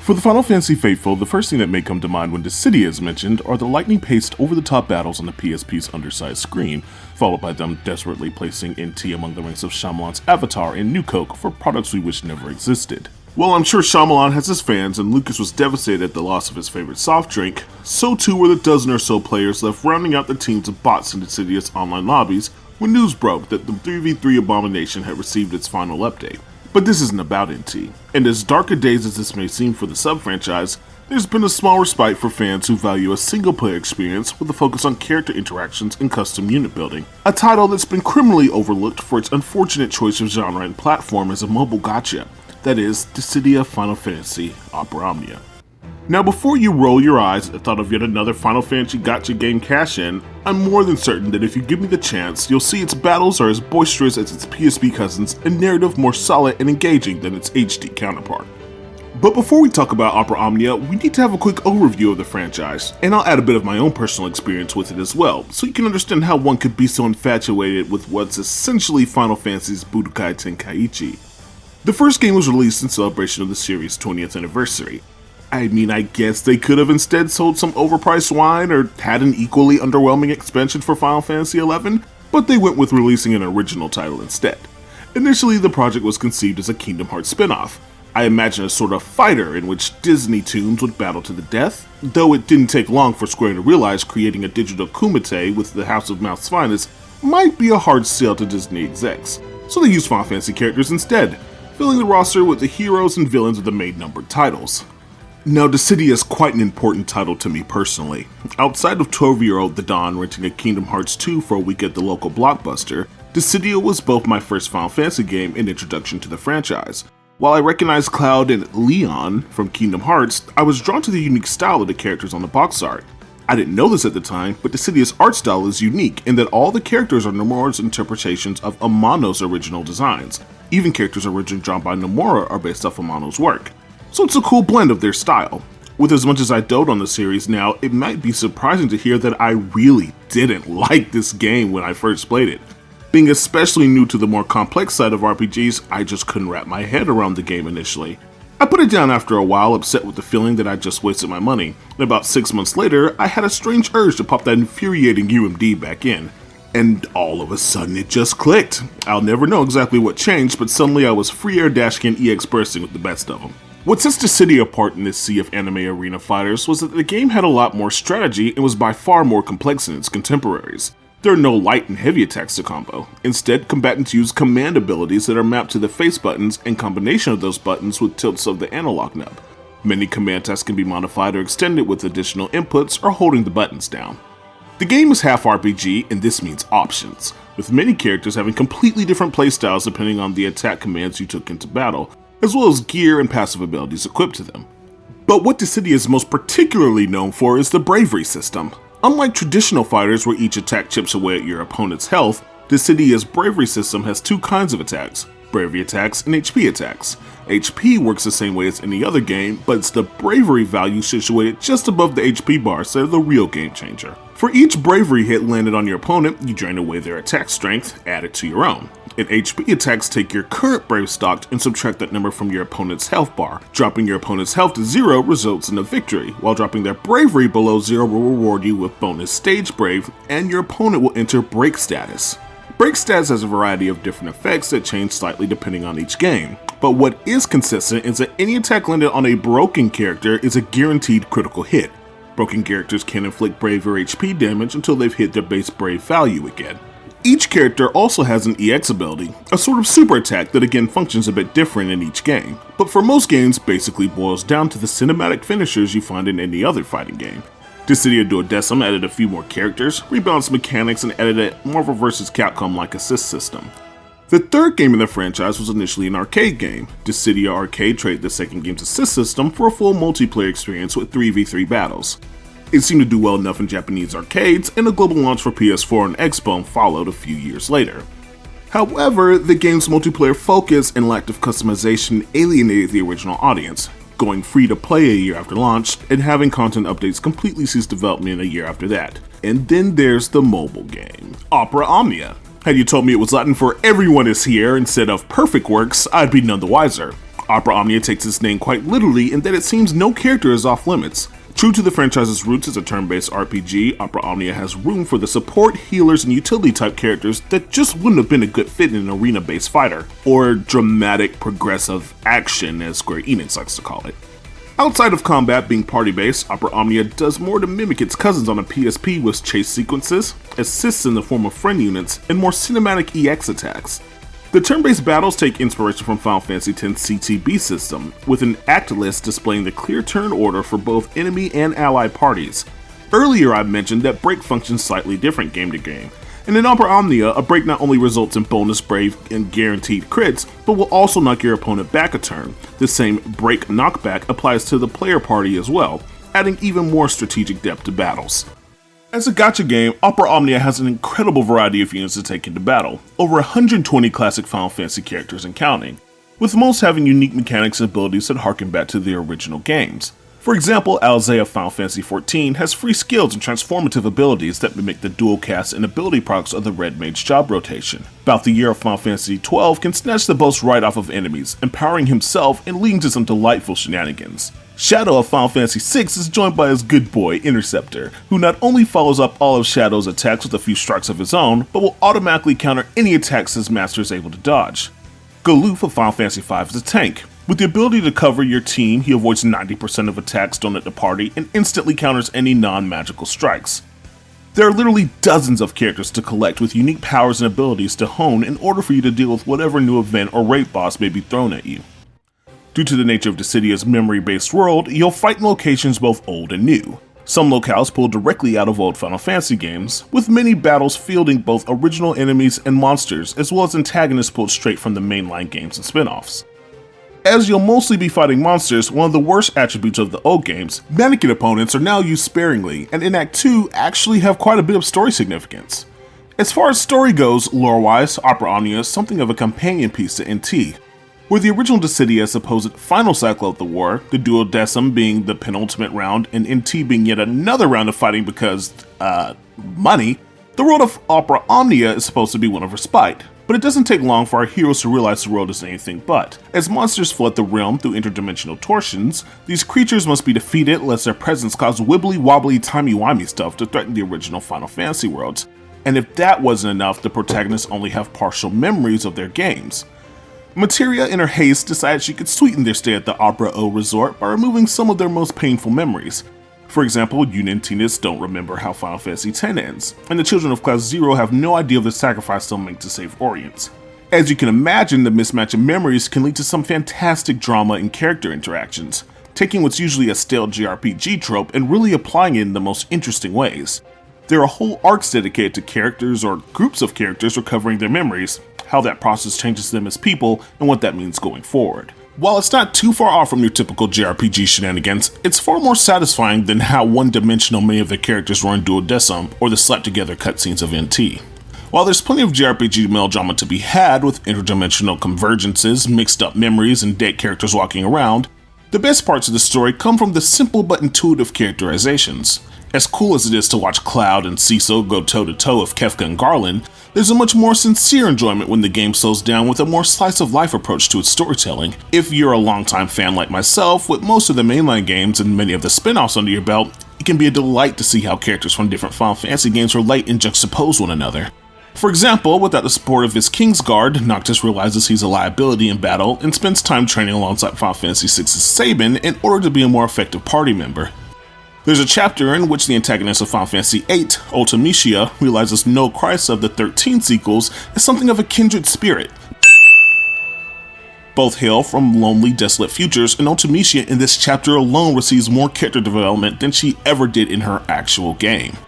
For the Final Fantasy faithful, the first thing that may come to mind when Dissidia is mentioned are the lightning-paced over-the-top battles on the PSP's undersized screen, followed by them desperately placing NT among the ranks of Shyamalan's Avatar and New Coke for products we wish never existed. While I'm sure Shyamalan has his fans and Lucas was devastated at the loss of his favorite soft drink, so too were the dozen or so players left rounding out the teams of bots in Dissidia's online lobbies when news broke that the 3v3 abomination had received its final update. But this isn't about NT, and as dark a days as this may seem for the sub-franchise, there's been a small respite for fans who value a single-player experience with a focus on character interactions and custom unit building, a title that's been criminally overlooked for its unfortunate choice of genre and platform as a mobile gacha, that is, Dissidia Final Fantasy Opera Omnia. Now before you roll your eyes at the thought of yet another Final Fantasy gacha game cash-in, I'm more than certain that if you give me the chance, you'll see its battles are as boisterous as its PSP cousins and narrative more solid and engaging than its HD counterpart. But before we talk about Opera Omnia, we need to have a quick overview of the franchise, and I'll add a bit of my own personal experience with it as well, so you can understand how one could be so infatuated with what's essentially Final Fantasy's Budokai Tenkaichi. The first game was released in celebration of the series' 20th anniversary. I mean, I guess they could have instead sold some overpriced wine or had an equally underwhelming expansion for Final Fantasy XI, but they went with releasing an original title instead. Initially, the project was conceived as a Kingdom Hearts spin-off. I imagine a sort of fighter in which Disney toons would battle to the death, though it didn't take long for Square to realize creating a digital Kumite with the House of Mouth's finest might be a hard sell to Disney execs, so they used Final Fantasy characters instead, filling the roster with the heroes and villains of the main numbered titles. Now, Dissidia is quite an important title to me personally. Outside of 12-year-old The Dawn renting a Kingdom Hearts 2 for a week at the local Blockbuster, Dissidia was both my first Final Fantasy game and introduction to the franchise. While I recognized Cloud and Leon from Kingdom Hearts, I was drawn to the unique style of the characters on the box art. I didn't know this at the time, but Dissidia's art style is unique in that all the characters are Nomura's interpretations of Amano's original designs. Even characters originally drawn by Nomura are based off Amano's work. So it's a cool blend of their style. With as much as I dote on the series now, it might be surprising to hear that I really didn't like this game when I first played it. Being especially new to the more complex side of RPGs, I just couldn't wrap my head around the game initially. I put it down after a while, upset with the feeling that I just wasted my money, and about 6 months later, I had a strange urge to pop that infuriating UMD back in. And all of a sudden it just clicked. I'll never know exactly what changed, but suddenly I was free air dashing and EX bursting with the best of them. What sets Dissidia apart in this sea of anime arena fighters was that the game had a lot more strategy and was by far more complex than its contemporaries. There are no light and heavy attacks to combo. Instead, combatants use command abilities that are mapped to the face buttons and combination of those buttons with tilts of the analog nub. Many command tasks can be modified or extended with additional inputs or holding the buttons down. The game is half RPG, and this means options, with many characters having completely different playstyles depending on the attack commands you took into battle, as well as gear and passive abilities equipped to them. But what Dissidia is most particularly known for is the bravery system. Unlike traditional fighters where each attack chips away at your opponent's health, Dissidia's bravery system has two kinds of attacks, bravery attacks and HP attacks. HP works the same way as any other game, but it's the bravery value situated just above the HP bar, so the real game changer. For each bravery hit landed on your opponent, you drain away their attack strength, add it to your own. And HP attacks take your current brave stock and subtract that number from your opponent's health bar. Dropping your opponent's health to 0 results in a victory, while dropping their bravery below 0 will reward you with bonus stage brave, and your opponent will enter break status. Break status has a variety of different effects that change slightly depending on each game, but what is consistent is that any attack landed on a broken character is a guaranteed critical hit. Broken characters can inflict brave or HP damage until they've hit their base brave value again. Each character also has an EX ability, a sort of super attack that again functions a bit different in each game, but for most games basically boils down to the cinematic finishers you find in any other fighting game. Dissidia Duodecim added a few more characters, rebalanced mechanics, and added a Marvel vs. Capcom-like assist system. The third game in the franchise was initially an arcade game. Dissidia Arcade traded the second game's assist system for a full multiplayer experience with 3v3 battles. It seemed to do well enough in Japanese arcades, and a global launch for PS4 and Xbox followed a few years later. However, the game's multiplayer focus and lack of customization alienated the original audience, going free to play a year after launch, and having content updates completely cease development a year after that. And then there's the mobile game, Opera Omnia. Had you told me it was Latin for everyone is here instead of perfect works, I'd be none the wiser. Opera Omnia takes its name quite literally in that it seems no character is off limits. True to the franchise's roots as a turn-based RPG, Opera Omnia has room for the support, healers, and utility-type characters that just wouldn't have been a good fit in an arena-based fighter, or dramatic progressive action as Square Enix likes to call it. Outside of combat being party-based, Opera Omnia does more to mimic its cousins on a PSP with chase sequences, assists in the form of friend units, and more cinematic EX attacks. The turn-based battles take inspiration from Final Fantasy X CTB system, with an act list displaying the clear turn order for both enemy and ally parties. Earlier I mentioned that break functions slightly different game to game, and in Opera Omnia, a break not only results in bonus brave and guaranteed crits, but will also knock your opponent back a turn. The same break knockback applies to the player party as well, adding even more strategic depth to battles. As a gacha game, Opera Omnia has an incredible variety of units to take into battle, over 120 classic Final Fantasy characters and counting, with most having unique mechanics and abilities that harken back to the original games. For example, Alzay of Final Fantasy XIV has free skills and transformative abilities that mimic the dual cast and ability procs of the Red Mage job rotation. Balthier of Final Fantasy XII can snatch the boast right off of enemies, empowering himself and leading to some delightful shenanigans. Shadow of Final Fantasy VI is joined by his good boy, Interceptor, who not only follows up all of Shadow's attacks with a few strikes of his own, but will automatically counter any attacks his master is able to dodge. Galoof of Final Fantasy V is a tank. With the ability to cover your team, he avoids 90% of attacks thrown at the party and instantly counters any non-magical strikes. There are literally dozens of characters to collect with unique powers and abilities to hone in order for you to deal with whatever new event or raid boss may be thrown at you. Due to the nature of Dissidia's memory-based world, you'll fight in locations both old and new. Some locales pull directly out of old Final Fantasy games, with many battles fielding both original enemies and monsters, as well as antagonists pulled straight from the mainline games and spin-offs. As you'll mostly be fighting monsters, one of the worst attributes of the old games, mannequin opponents are now used sparingly, and in Act 2 actually have quite a bit of story significance. As far as story goes, lore-wise, Opera Omnia is something of a companion piece to NT, where the original Dissidia's supposed final cycle of the war, the duodecim being the penultimate round and NT being yet another round of fighting because, money, the world of Opera Omnia is supposed to be one of respite. But it doesn't take long for our heroes to realize the world is anything but. As monsters flood the realm through interdimensional torsions, these creatures must be defeated lest their presence cause wibbly-wobbly timey-wimey stuff to threaten the original Final Fantasy worlds. And if that wasn't enough, the protagonists only have partial memories of their games. Materia in her haste decided she could sweeten their stay at the Opera O resort by removing some of their most painful memories. For example, Unintinists don't remember how Final Fantasy X ends, and the children of Class 0 have no idea of the sacrifice they'll make to save Orient. As you can imagine, the mismatch in memories can lead to some fantastic drama and character interactions, taking what's usually a stale JRPG trope and really applying it in the most interesting ways. There are whole arcs dedicated to characters or groups of characters recovering their memories, how that process changes them as people, and what that means going forward. While it's not too far off from your typical JRPG shenanigans, it's far more satisfying than how one-dimensional many of the characters were in Duodecim or the slapped-together cutscenes of NT. While there's plenty of JRPG melodrama to be had with interdimensional convergences, mixed-up memories, and dead characters walking around, the best parts of the story come from the simple but intuitive characterizations. As cool as it is to watch Cloud and Cecil go toe-to-toe with Kefka and Garland, there's a much more sincere enjoyment when the game slows down with a more slice-of-life approach to its storytelling. If you're a longtime fan like myself, with most of the mainline games and many of the spin-offs under your belt, it can be a delight to see how characters from different Final Fantasy games relate and juxtapose one another. For example, without the support of his Kingsguard, Noctis realizes he's a liability in battle and spends time training alongside Final Fantasy VI's Sabin in order to be a more effective party member. There's a chapter in which the antagonist of Final Fantasy VIII, Ultimecia, realizes No Christ of the 13 sequels is something of a kindred spirit. Both hail from lonely, desolate futures, and Ultimecia in this chapter alone receives more character development than she ever did in her actual game.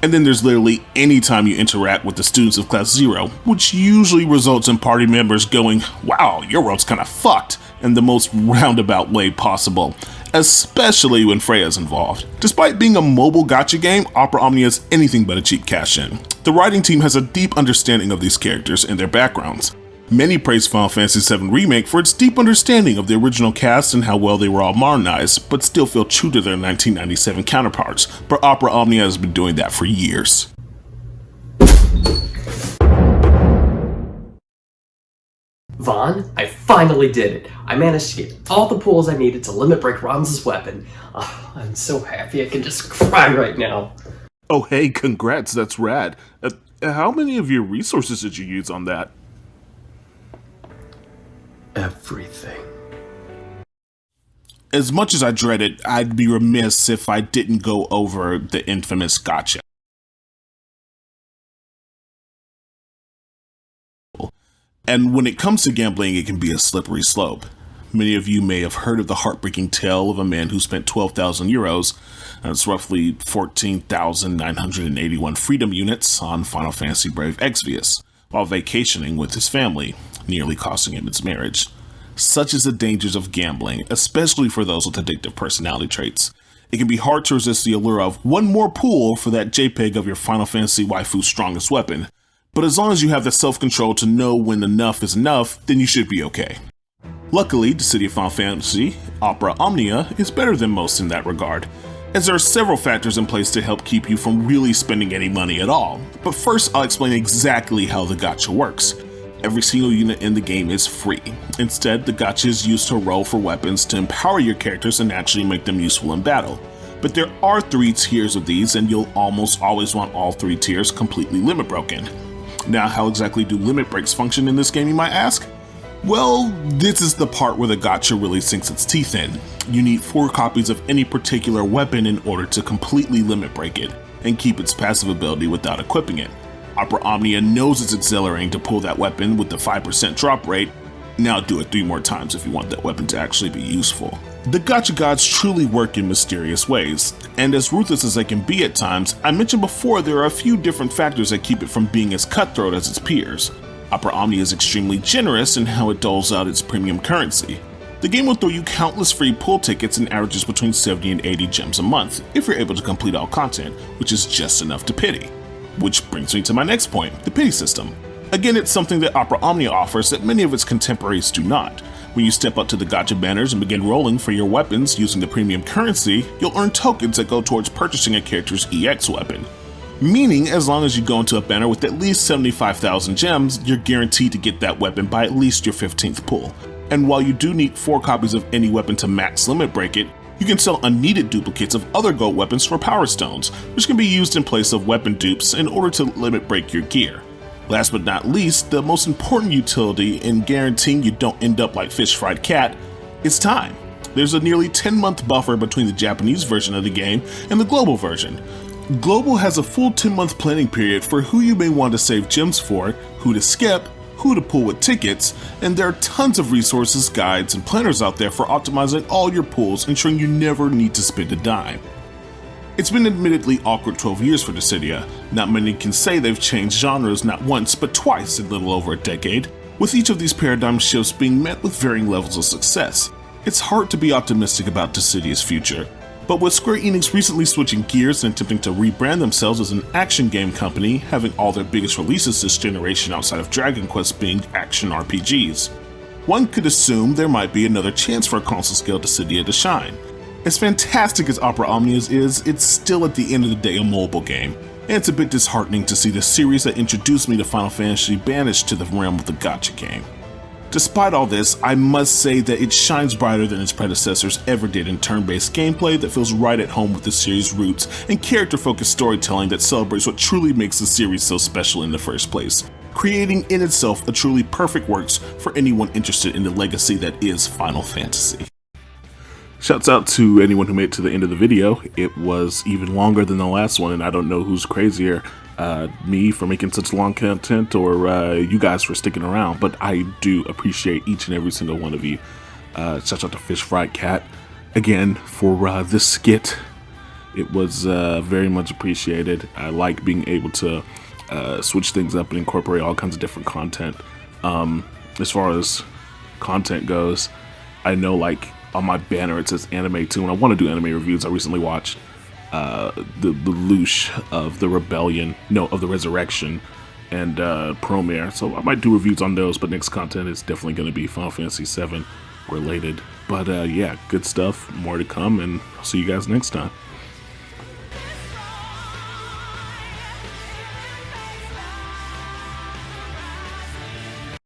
And then there's literally any time you interact with the students of Class 0, which usually results in party members going, "Wow, your world's kinda fucked," in the most roundabout way possible, especially when Freya's involved. Despite being a mobile gacha game, Opera Omnia is anything but a cheap cash-in. The writing team has a deep understanding of these characters and their backgrounds. Many praise Final Fantasy VII Remake for its deep understanding of the original cast and how well they were all modernized, but still feel true to their 1997 counterparts, but Opera Omnia has been doing that for years. The Vaughn, I finally did it. I managed to get all the pulls I needed to limit break Ramza's weapon. Oh, I'm so happy I can just cry right now. Oh hey, congrats, that's rad. How many of your resources did you use on that? Everything. As much as I dread it, I'd be remiss if I didn't go over the infamous gacha. And when it comes to gambling, it can be a slippery slope. Many of you may have heard of the heartbreaking tale of a man who spent 12,000 euros, that's roughly 14,981 freedom units, on Final Fantasy Brave Exvius, while vacationing with his family, nearly costing him his marriage. Such is the dangers of gambling, especially for those with addictive personality traits. It can be hard to resist the allure of one more pool for that JPEG of your Final Fantasy waifu's strongest weapon, but as long as you have the self-control to know when enough is enough, then you should be okay. Luckily, Dissidia Final Fantasy Opera Omnia is better than most in that regard, as there are several factors in place to help keep you from really spending any money at all. But first, I'll explain exactly how the gacha works. Every single unit in the game is free. Instead, the gacha is used to roll for weapons to empower your characters and actually make them useful in battle. But there are 3 tiers of these, and you'll almost always want all 3 tiers completely limit broken. Now, how exactly do limit breaks function in this game, you might ask? Well, this is the part where the gacha really sinks its teeth in. You need 4 copies of any particular weapon in order to completely limit break it, and keep its passive ability without equipping it. Opera Omnia knows it's exhilarating to pull that weapon with the 5% drop rate. Now do it 3 more times if you want that weapon to actually be useful. The gacha gods truly work in mysterious ways, and as ruthless as they can be at times, I mentioned before there are a few different factors that keep it from being as cutthroat as its peers. Opera Omnia is extremely generous in how it doles out its premium currency. The game will throw you countless free pull tickets and averages between 70 and 80 gems a month, if you're able to complete all content, which is just enough to pity. Which brings me to my next point, the pity system. Again, it's something that Opera Omnia offers that many of its contemporaries do not. When you step up to the gacha banners and begin rolling for your weapons using the premium currency, you'll earn tokens that go towards purchasing a character's EX weapon. Meaning, as long as you go into a banner with at least 75,000 gems, you're guaranteed to get that weapon by at least your 15th pull. And while you do need 4 copies of any weapon to max limit break it, you can sell unneeded duplicates of other gold weapons for power stones, which can be used in place of weapon dupes in order to limit break your gear. Last but not least, the most important utility in guaranteeing you don't end up like Fish Fried Cat is time. There's a nearly 10-month buffer between the Japanese version of the game and the global version. Global has a full 10-month planning period for who you may want to save gems for, who to skip, who to pull with tickets, and there are tons of resources, guides, and planners out there for optimizing all your pulls, ensuring you never need to spend a dime. It's been admittedly awkward 12 years for Dissidia. Not many can say they've changed genres not once but twice in little over a decade, with each of these paradigm shifts being met with varying levels of success. It's hard to be optimistic about Dissidia's future, but with Square Enix recently switching gears and attempting to rebrand themselves as an action game company, having all their biggest releases this generation outside of Dragon Quest being action RPGs, one could assume there might be another chance for a console-scale Dissidia to shine. As fantastic as Opera Omnia's is, it's still at the end of the day a mobile game, and it's a bit disheartening to see the series that introduced me to Final Fantasy banished to the realm of the gacha game. Despite all this, I must say that it shines brighter than its predecessors ever did in turn-based gameplay that feels right at home with the series' roots and character-focused storytelling that celebrates what truly makes the series so special in the first place, creating in itself a truly perfect works for anyone interested in the legacy that is Final Fantasy. Shouts out to anyone who made it to the end of the video. It was even longer than the last one, and I don't know who's crazier, me for making such long content or you guys for sticking around, but I do appreciate each and every single one of you. Shouts out to Fish Fried Cat again for this skit. It was very much appreciated. I like being able to switch things up and incorporate all kinds of different content. As far as content goes, I know like on my banner it says anime too, and I want to do anime reviews. I recently watched the Lelouch of the Resurrection and Promare, so I might do reviews on those, but next content is definitely going to be Final Fantasy VII related. But yeah, good stuff, more to come, and I'll see you guys next time.